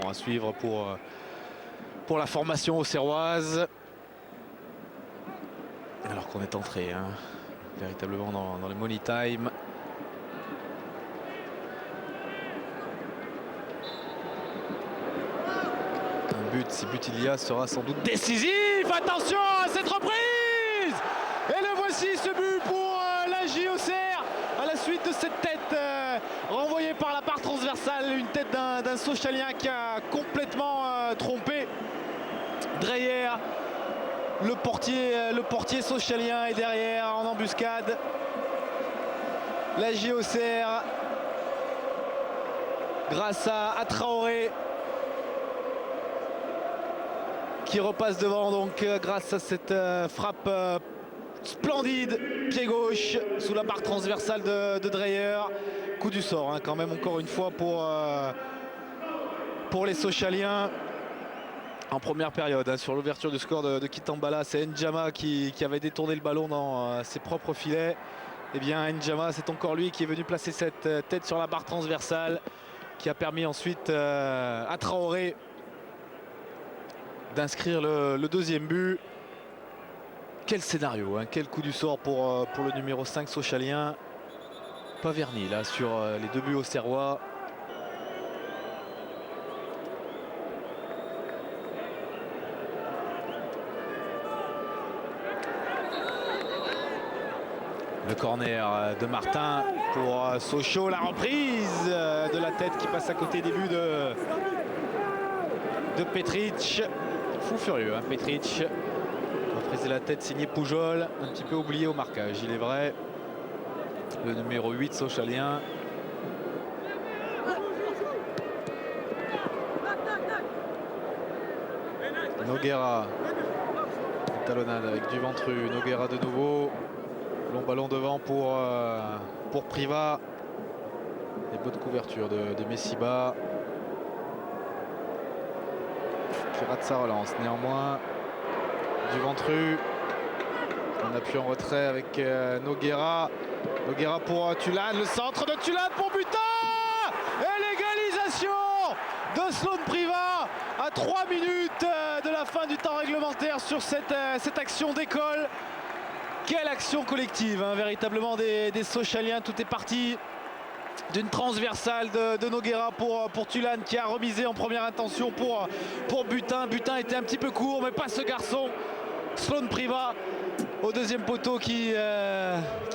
à suivre pour la formation auxerroise. Alors qu'on est entré véritablement dans le money time. Un but, si but il y a, sera sans doute décisif. Attention à cette reprise! Et le voici, ce but pour la JOCR à la suite de cette tête renvoyée par la barre transversale. Une tête d'un Sochalien qui a complètement trompé Dreyer. Le portier Sochalien est derrière en embuscade. La JOCR, grâce à Traoré, qui repasse devant, donc grâce à cette frappe splendide, pied gauche sous la barre transversale de Dreyer. Coup du sort quand même, encore une fois pour les Sochaliens en première période. Sur l'ouverture du score de Kitambala, c'est N'Djamma qui avait détourné le ballon dans ses propres filets. Et bien N'Djamma, c'est encore lui qui est venu placer cette tête sur la barre transversale, qui a permis ensuite à Traoré d'inscrire le deuxième but. Quel scénario, quel coup du sort pour le numéro 5 Sochalien. Pas verni là sur les deux buts auxerrois. Le corner de Martin pour Sochaux, la reprise de la tête qui passe à côté des buts de Petric. Fou furieux, Petric. Reprise de la tête signée Poujol, un petit peu oublié au marquage, il est vrai. Le numéro 8 Sochalien. Nogueira. Talonnade avec Duventru. Nogueira de nouveau. Long ballon devant pour Priva. Et bonne couverture de Messiba. Qui rate sa relance néanmoins. Duventru. On appuie en retrait avec Nogueira. Nogueira pour Tulane. Le centre de Tulane pour Butin. Et l'égalisation de Sloan Priva à 3 minutes de la fin du temps réglementaire sur cette action d'école. Quelle action collective, véritablement des Sochaliens. Tout est parti d'une transversale de Nogueira pour Tulane, qui a remisé en première intention pour Butin. Butin était un petit peu court, mais pas ce garçon. Sloan Priva au deuxième poteau qui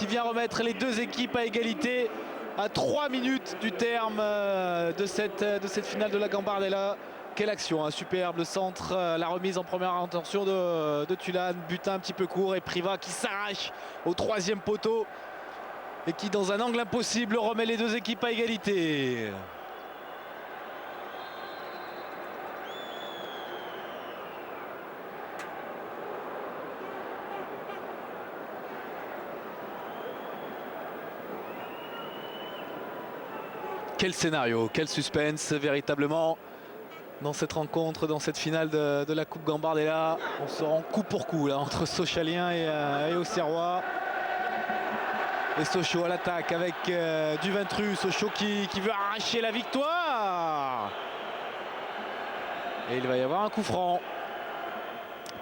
vient remettre les deux équipes à égalité à 3 minutes du terme de cette finale de la Gambardella. Quelle action, superbe, le centre, la remise en première intention de Tulane. Butin un petit peu court et Priva qui s'arrache au troisième poteau et qui, dans un angle impossible, remet les deux équipes à égalité. Quel scénario, quel suspense véritablement dans cette rencontre, dans cette finale de la Coupe Gambardella. On se rend coup pour coup là entre Sochaliens et Auxerrois. Et Sochaux à l'attaque avec Duventru. Sochaux qui veut arracher la victoire. Et il va y avoir un coup franc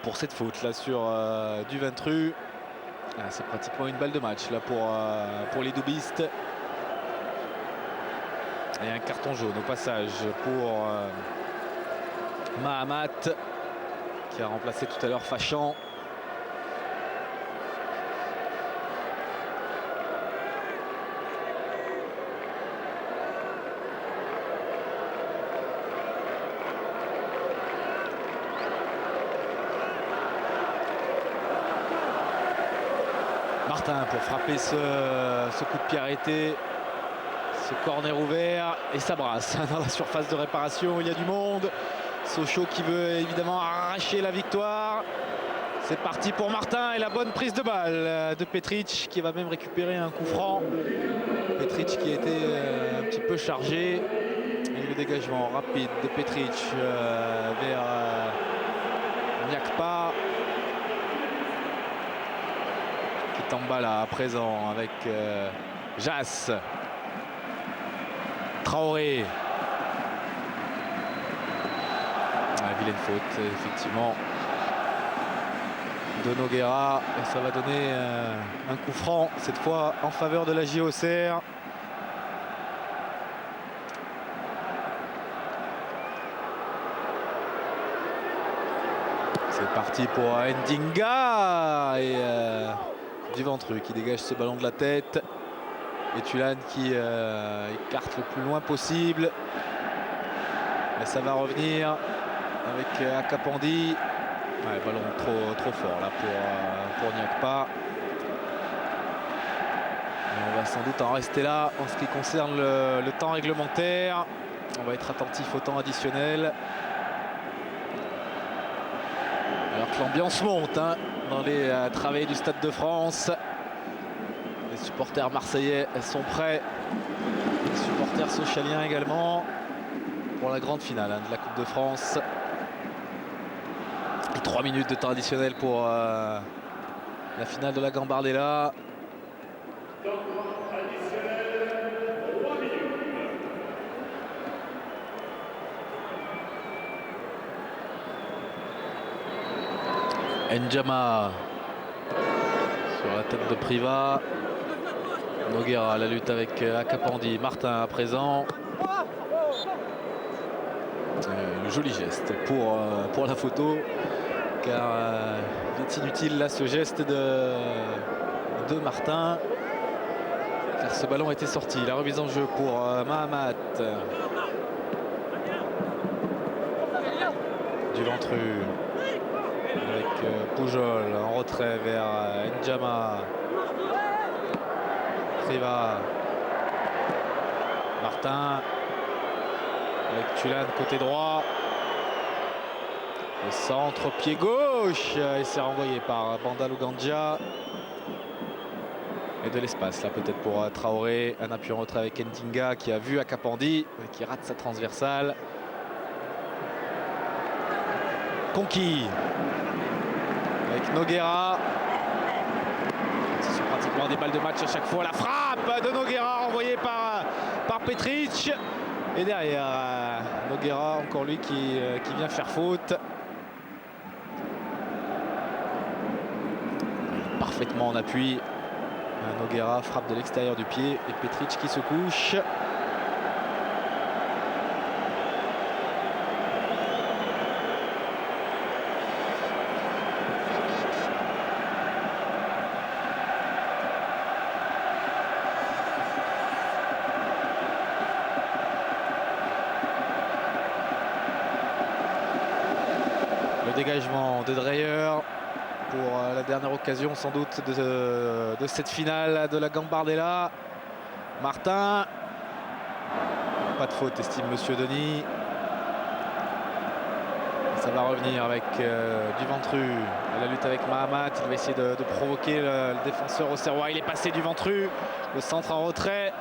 pour cette faute là sur Duventru. C'est pratiquement une balle de match là pour les doubistes. Et un carton jaune au passage pour Mahamat, qui a remplacé tout à l'heure Fachan. Martin pour frapper ce coup de pied arrêté. Ce corner ouvert et ça brasse dans la surface de réparation. Il y a du monde. Sochaux qui veut évidemment arracher la victoire. C'est parti pour Martin et la bonne prise de balle de Petric, qui va même récupérer un coup franc. Petric qui a été un petit peu chargé. Et le dégagement rapide de Petric vers Nyakpa. Qui tombe là à présent avec Jas. Traoré. vilaine faute, effectivement, de Nogueira. Et ça va donner un coup franc, cette fois en faveur de la JOCR. C'est parti pour Ndinga et Duventru qui dégage ce ballon de la tête. Et Tulane qui écarte le plus loin possible. Mais ça va revenir avec Akapandi. Ouais, ballon trop fort là pour Niakpa. Et on va sans doute en rester là en ce qui concerne le temps réglementaire. On va être attentif au temps additionnel. Alors que l'ambiance monte dans les travées du Stade de France. Les supporters marseillais sont prêts. Les supporters socialiens également pour la grande finale de la Coupe de France. Et 3 minutes de temps additionnel pour la finale de la Gambardella. N'Djamma sur la tête de Priva. Nogueira, la lutte avec Akapandi. Martin à présent. Le joli geste pour la photo, car il est inutile là ce geste de Martin, car ce ballon était sorti. La remise en jeu pour Mahamat. Duventru avec Pujol en retrait vers N'Djamma. Priva. Martin avec Tulane côté droit. Le centre pied gauche et c'est renvoyé par Bandal Ougandia. Et de l'espace là peut-être pour Traoré. Un appui en retrait avec Ndinga qui a vu Akapandi qui rate sa transversale. Conquis avec Nogueira. Ce sont pratiquement des balles de match à chaque fois. La frappe de Nogueira envoyée par Petric. Et derrière, Nogueira, encore lui qui vient faire faute. Parfaitement en appui. Nogueira frappe de l'extérieur du pied et Petric qui se couche. Le dégagement de Dreyer pour la dernière occasion sans doute de cette finale de la Gambardella. Martin. Pas de faute, estime Monsieur Denis. Ça va revenir avec Duventru. La lutte avec Mahamat. Il va essayer de provoquer le défenseur auxerrois. Il est passé Duventru. Le centre en retrait.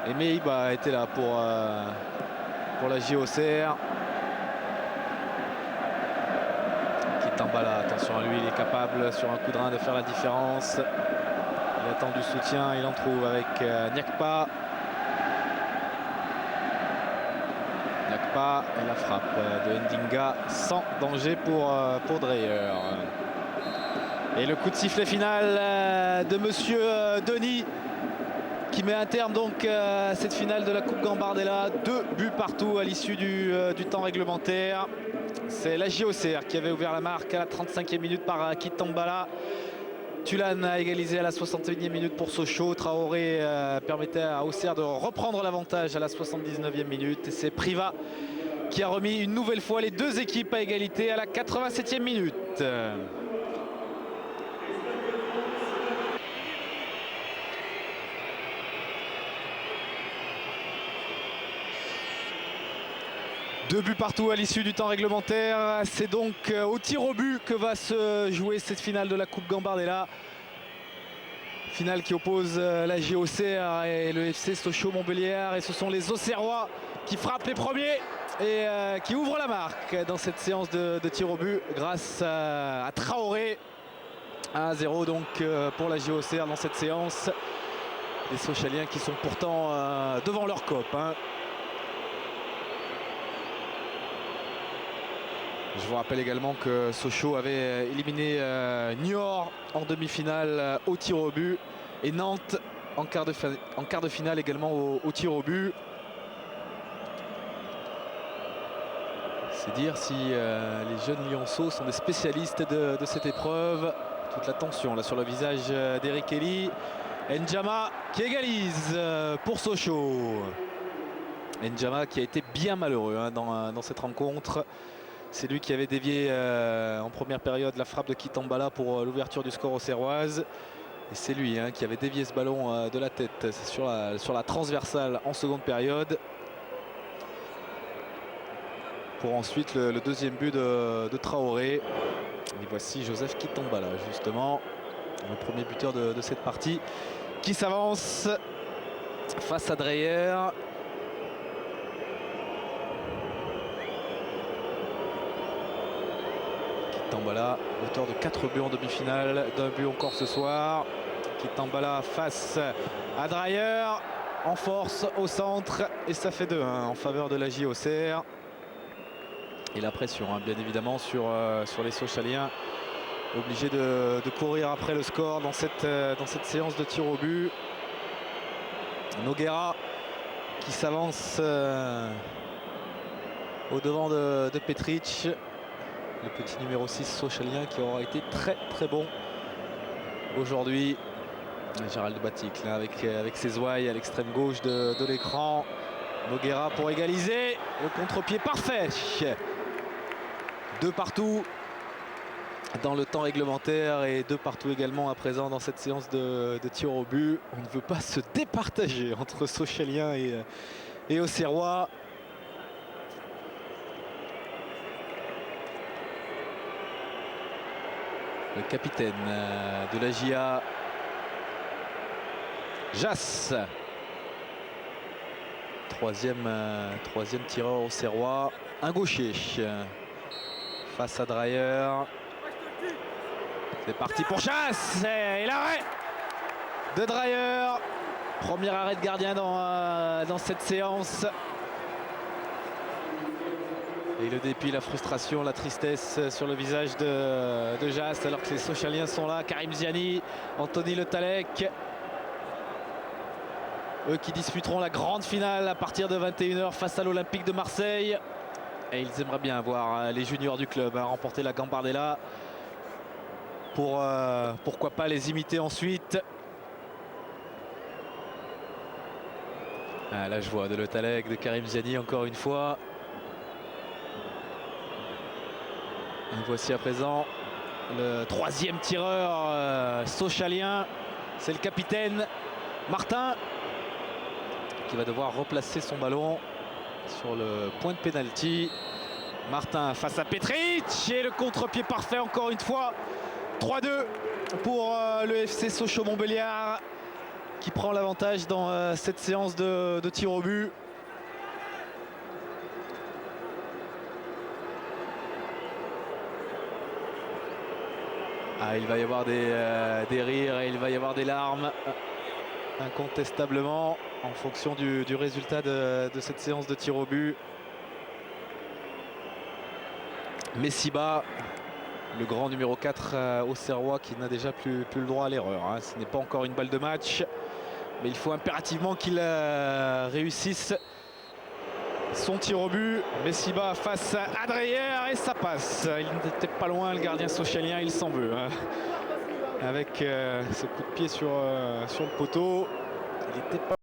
Et Meib a été là pour la JOCR. Tambala, attention à lui, il est capable sur un coup de rein de faire la différence. Il attend du soutien, il en trouve avec Niakpa. Niakpa et la frappe de Ndinga sans danger pour Dreyer. Et le coup de sifflet final de Monsieur Denis qui met un terme donc à cette finale de la Coupe Gambardella. 2 buts partout à l'issue du temps réglementaire. C'est la JOCR qui avait ouvert la marque à la 35e minute par Kitambala. Tulane a égalisé à la 61e minute pour Sochaux. Traoré permettait à Auxerre de reprendre l'avantage à la 79e minute. Et c'est Priva qui a remis une nouvelle fois les deux équipes à égalité à la 87e minute. Deux buts partout à l'issue du temps réglementaire. C'est donc au tir au but que va se jouer cette finale de la Coupe Gambardella. Finale qui oppose la JOCR et le FC Sochaux-Montbéliard. Et ce sont les Auxerrois qui frappent les premiers et qui ouvrent la marque dans cette séance de tir au but grâce à Traoré. 1-0 donc pour la JOCR dans cette séance. Les Sochaliens qui sont pourtant devant leur COP. Je vous rappelle également que Sochaux avait éliminé Niort en demi-finale au tir au but et Nantes en quart de finale également au tir au but. C'est dire si les jeunes lionceaux sont des spécialistes de cette épreuve. Toute la tension là sur le visage d'Eric Elie. N'Djamma qui égalise pour Sochaux. N'Djamma qui a été bien malheureux dans cette rencontre. C'est lui qui avait dévié en première période la frappe de Kitambala pour l'ouverture du score aux Serroises. Et c'est lui qui avait dévié ce ballon de la tête sur la transversale en seconde période. Pour ensuite le deuxième but de Traoré. Et voici Joseph Kitambala justement, le premier buteur de cette partie, qui s'avance face à Dreyer. Kitambala, auteur de 4 buts en demi-finale, d'un but encore ce soir. Kitambala face à Dreyer, en force au centre, et ça fait 2-1 en faveur de la JOCR. Et la pression bien évidemment sur les Sochaliens, obligés de courir après le score dans cette séance de tir au but. Nogueira qui s'avance au devant de Petric, le petit numéro 6 sochalien qui aura été très bon aujourd'hui. Gérald Batic là, avec ses ouailles à l'extrême gauche de l'écran. Nogueira pour égaliser, le contre-pied parfait. 2 partout dans le temps réglementaire et 2 partout également à présent dans cette séance de tir au but. On ne veut pas se départager entre Sochaliens et Auxerrois. Le capitaine de la JA, Jass. Troisième tireur auxerrois, un gaucher. Face à Dreyer. C'est parti pour Jass. Et l'arrêt de Dreyer. Premier arrêt de gardien dans cette séance. Et le dépit, la frustration, la tristesse sur le visage de Jass, alors que les Sochaliens sont là. Karim Ziani, Anthony Le Tallec. Eux qui disputeront la grande finale à partir de 21 h face à l'Olympique de Marseille. Et ils aimeraient bien voir les juniors du club remporter la Gambardella pour pourquoi pas les imiter ensuite. Là je vois de Le Tallec, de Karim Ziani encore une fois. Et voici à présent le 3e tireur sochalien. C'est le capitaine Martin qui va devoir replacer son ballon sur le point de pénalty. Martin face à Petric et le contre-pied parfait encore une fois. 3-2 pour le FC Sochaux-Montbéliard qui prend l'avantage dans cette séance de tir au but. Il va y avoir des rires et il va y avoir des larmes, incontestablement, en fonction du résultat de cette séance de tir au but. Messiba, le grand numéro 4 auxerrois qui n'a déjà plus le droit à l'erreur. Ce n'est pas encore une balle de match, mais il faut impérativement qu'il réussisse son tir au but. Messiba face à Dreyer et ça passe. Il n'était pas loin, le gardien sochalien, il s'en veut. Avec ce coup de pied sur le poteau. Il était pas